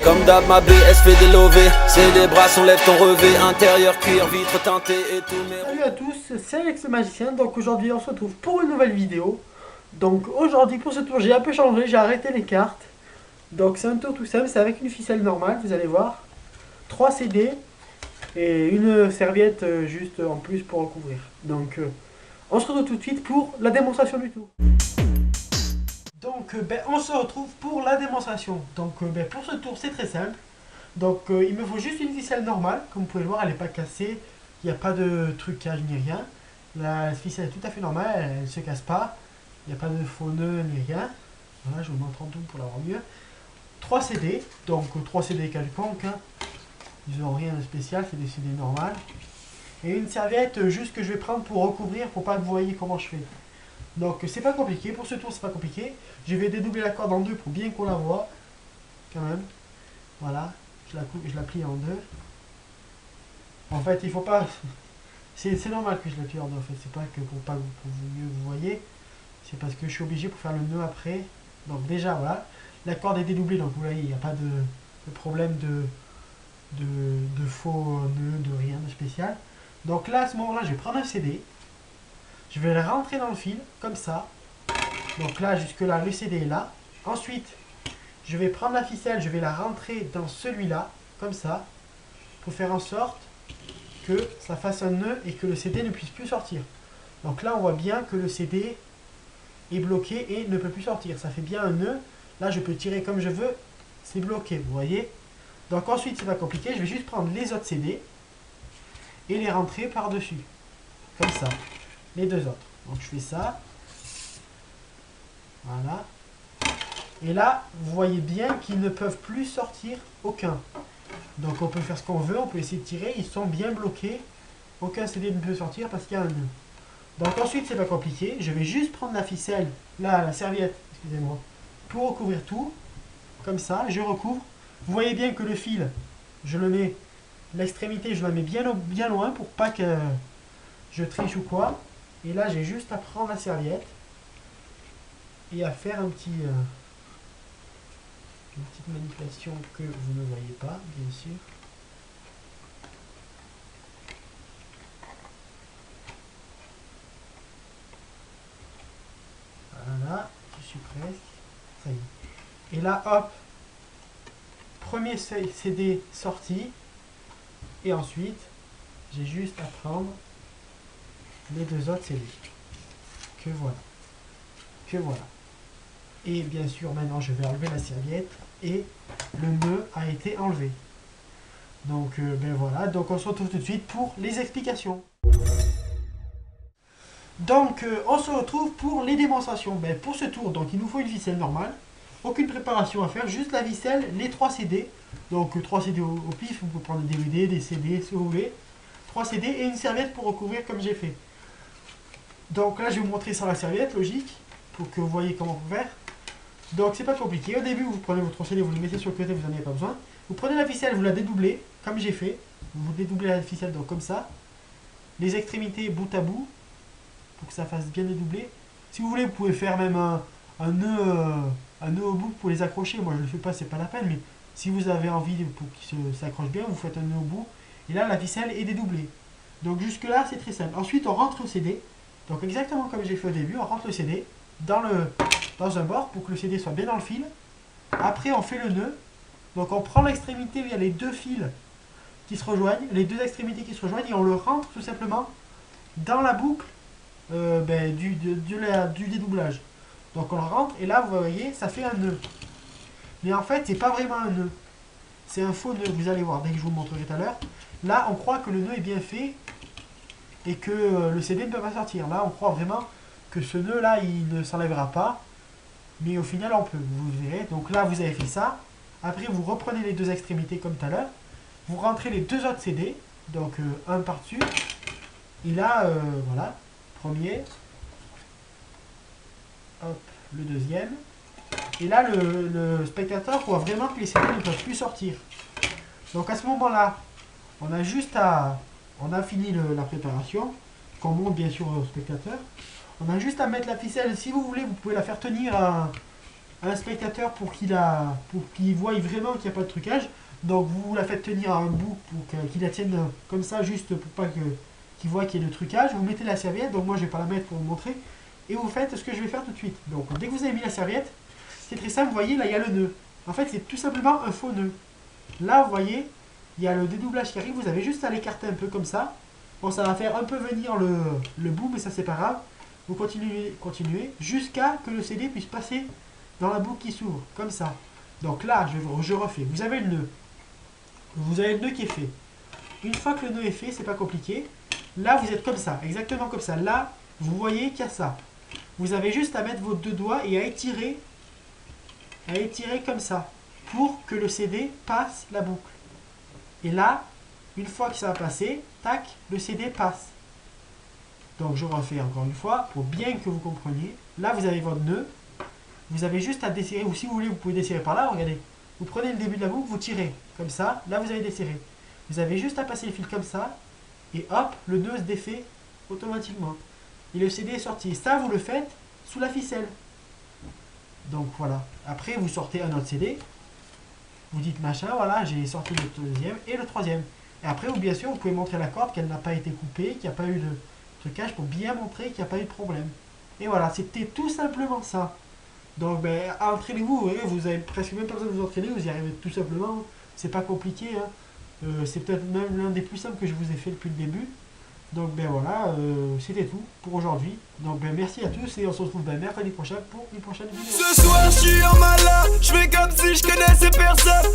Comme d'hab, ma BS fait des lovés. C'est les bras, on lève ton relevé. Intérieur, cuir, vitre teintée et tout. Salut à tous, c'est Alex le magicien. Donc aujourd'hui, on se retrouve pour une nouvelle vidéo. Donc aujourd'hui, pour ce tour, j'ai un peu changé. J'ai arrêté les cartes. Donc c'est un tour tout simple. C'est avec une ficelle normale, vous allez voir. 3 CD et une serviette juste en plus pour recouvrir. Donc on se retrouve tout de suite pour la démonstration du tour. Donc on se retrouve pour la démonstration. Donc pour ce tour, c'est très simple. Donc il me faut juste une ficelle normale. Comme vous pouvez le voir, elle n'est pas cassée. Il n'y a pas de trucage ni rien. La ficelle est tout à fait normale, elle ne se casse pas. Il n'y a pas de faux nœuds ni rien. Voilà, je vous montre en tout pour l'avoir mieux. 3 CD, donc 3 CD quelconques. Hein. Ils n'ont rien de spécial, c'est des CD normales. Et une serviette juste que je vais prendre pour recouvrir, pour pas que vous voyez comment je fais. Donc c'est pas compliqué, pour ce tour c'est pas compliqué. Je vais dédoubler la corde en deux pour bien qu'on la voit. Quand même. Voilà, je la plie en deux. En fait, il faut pas... C'est normal que je la plie en deux, en fait. C'est pas que pour mieux vous voyez. C'est parce que je suis obligé pour faire le nœud après. Donc déjà, voilà. La corde est dédoublée, donc vous voyez, il n'y a pas de problème de faux nœud, de rien de spécial. Donc là, à ce moment-là, je vais prendre un CD. Je vais le rentrer dans le fil, comme ça. Donc là, jusque-là, le CD est là. Ensuite, je vais prendre la ficelle, je vais la rentrer dans celui-là, comme ça, pour faire en sorte que ça fasse un nœud et que le CD ne puisse plus sortir. Donc là, on voit bien que le CD est bloqué et ne peut plus sortir. Ça fait bien un nœud. Là, je peux tirer comme je veux. C'est bloqué, vous voyez. Donc ensuite, c'est pas compliqué. Je vais juste prendre les autres CD et les rentrer par-dessus. Comme ça. Les deux autres. Donc je fais ça. Voilà. Et là, vous voyez bien qu'ils ne peuvent plus sortir aucun. Donc on peut faire ce qu'on veut, on peut essayer de tirer, ils sont bien bloqués. Aucun CD ne peut sortir parce qu'il y a un nœud. Donc ensuite, c'est pas compliqué, je vais juste prendre la ficelle, là, la serviette, excusez-moi, pour recouvrir tout. Comme ça, je recouvre. Vous voyez bien que le fil, je le mets, l'extrémité, je la mets bien loin pour pas que je triche ou quoi. Et là, j'ai juste à prendre la serviette et à faire une petite manipulation que vous ne voyez pas, bien sûr. Voilà, je suis presque. Ça y est. Et là, hop, premier CD sorti. Et ensuite, j'ai juste à prendre les deux autres CD. Que voilà. Que voilà. Et bien sûr, maintenant, je vais enlever la serviette. Et le nœud a été enlevé. Donc, ben voilà. Donc, on se retrouve tout de suite pour les explications. Donc, on se retrouve pour les démonstrations. Ben, pour ce tour, donc, il nous faut une ficelle normale. Aucune préparation à faire, juste la ficelle, les 3 CD. Donc 3 CD au pif, vous pouvez prendre des DVD, des CD, si vous voulez. 3 CD et une serviette pour recouvrir comme j'ai fait. Donc là, je vais vous montrer sans la serviette, logique, pour que vous voyez comment faire. Donc c'est pas compliqué. Au début, vous prenez votre CD, vous le mettez sur le côté, vous n'en avez pas besoin. Vous prenez la ficelle, vous la dédoublez, comme j'ai fait. Vous dédoublez la ficelle, donc comme ça. Les extrémités bout à bout, pour que ça fasse bien dédoubler. Si vous voulez, vous pouvez faire même un nœud au bout pour les accrocher. Moi, je ne le fais pas, c'est pas la peine, mais si vous avez envie pour qu'ils s'accrochent bien, vous faites un nœud au bout. Et là, la ficelle est dédoublée. Donc jusque là, c'est très simple. Ensuite, on rentre le CD. Donc exactement comme j'ai fait au début, on rentre le CD dans un bord pour que le CD soit bien dans le fil. Après, on fait le nœud. Donc on prend l'extrémité où il y a les deux fils qui se rejoignent, les deux extrémités qui se rejoignent, et on le rentre tout simplement dans la boucle du dédoublage. Donc on le rentre, et là, vous voyez, ça fait un nœud. Mais en fait, c'est pas vraiment un nœud. C'est un faux nœud, vous allez voir, dès que je vous montrerai tout à l'heure. Là, on croit que le nœud est bien fait et que le CD ne peut pas sortir. Là, on croit vraiment que ce nœud-là, il ne s'enlèvera pas. Mais au final, on peut, vous verrez. Donc là, vous avez fait ça. Après, vous reprenez les deux extrémités comme tout à l'heure. Vous rentrez les deux autres CD. Donc, un par-dessus. Et là, voilà. Premier. Hop, le deuxième. Et là, le spectateur voit vraiment que les CD ne peuvent plus sortir. Donc à ce moment-là, on a juste à... On a fini la préparation, qu'on montre bien sûr au spectateur. On a juste à mettre la ficelle. Si vous voulez, vous pouvez la faire tenir un spectateur pour qu'il voie vraiment qu'il n'y a pas de trucage. Donc vous la faites tenir à un bout pour qu'il la tienne comme ça, juste pour pas qu'il voit qu'il y ait le trucage. Vous mettez la serviette, donc moi je vais pas la mettre pour vous montrer. Et vous faites ce que je vais faire tout de suite. Donc dès que vous avez mis la serviette, c'est très simple, vous voyez là il y a le nœud. En fait c'est tout simplement un faux nœud. Là vous voyez, il y a le dédoublage qui arrive, vous avez juste à l'écarter un peu comme ça. Bon ça va faire un peu venir le bout, mais ça c'est pas grave. Vous continuez jusqu'à que le CD puisse passer dans la boucle qui s'ouvre, comme ça. Donc là je refais, vous avez le nœud. Vous avez le nœud qui est fait. Une fois que le nœud est fait, c'est pas compliqué. Là, vous êtes comme ça, exactement comme ça. Là, vous voyez qu'il y a ça. Vous avez juste à mettre vos deux doigts et à étirer comme ça, pour que le CD passe la boucle. Et là, une fois que ça a passé, tac, le CD passe. Donc je refais encore une fois, pour bien que vous compreniez. Là, vous avez votre nœud. Vous avez juste à desserrer, ou si vous voulez, vous pouvez desserrer par là, regardez. Vous prenez le début de la boucle, vous tirez, comme ça, là vous avez desserré. Vous avez juste à passer le fil comme ça, et hop, le nœud se défait automatiquement. Et le CD est sorti. Ça, vous le faites sous la ficelle. Donc voilà. Après, vous sortez un autre CD. Vous dites machin, voilà, j'ai sorti le deuxième et le troisième. Et après, bien sûr, vous pouvez montrer la corde, qu'elle n'a pas été coupée, qu'il n'y a pas eu de trucage pour bien montrer qu'il n'y a pas eu de problème. Et voilà, c'était tout simplement ça. Donc, ben, entraînez-vous, vous avez presque même pas besoin de vous entraîner, vous y arrivez tout simplement. C'est pas compliqué, hein. C'est peut-être même l'un des plus simples que je vous ai fait depuis le début. Donc, ben voilà, c'était tout pour aujourd'hui. Donc, ben merci à tous et on se retrouve mercredi prochain pour une prochaine vidéo. Ce soir, je suis en malade, je fais comme si je connaissais personne.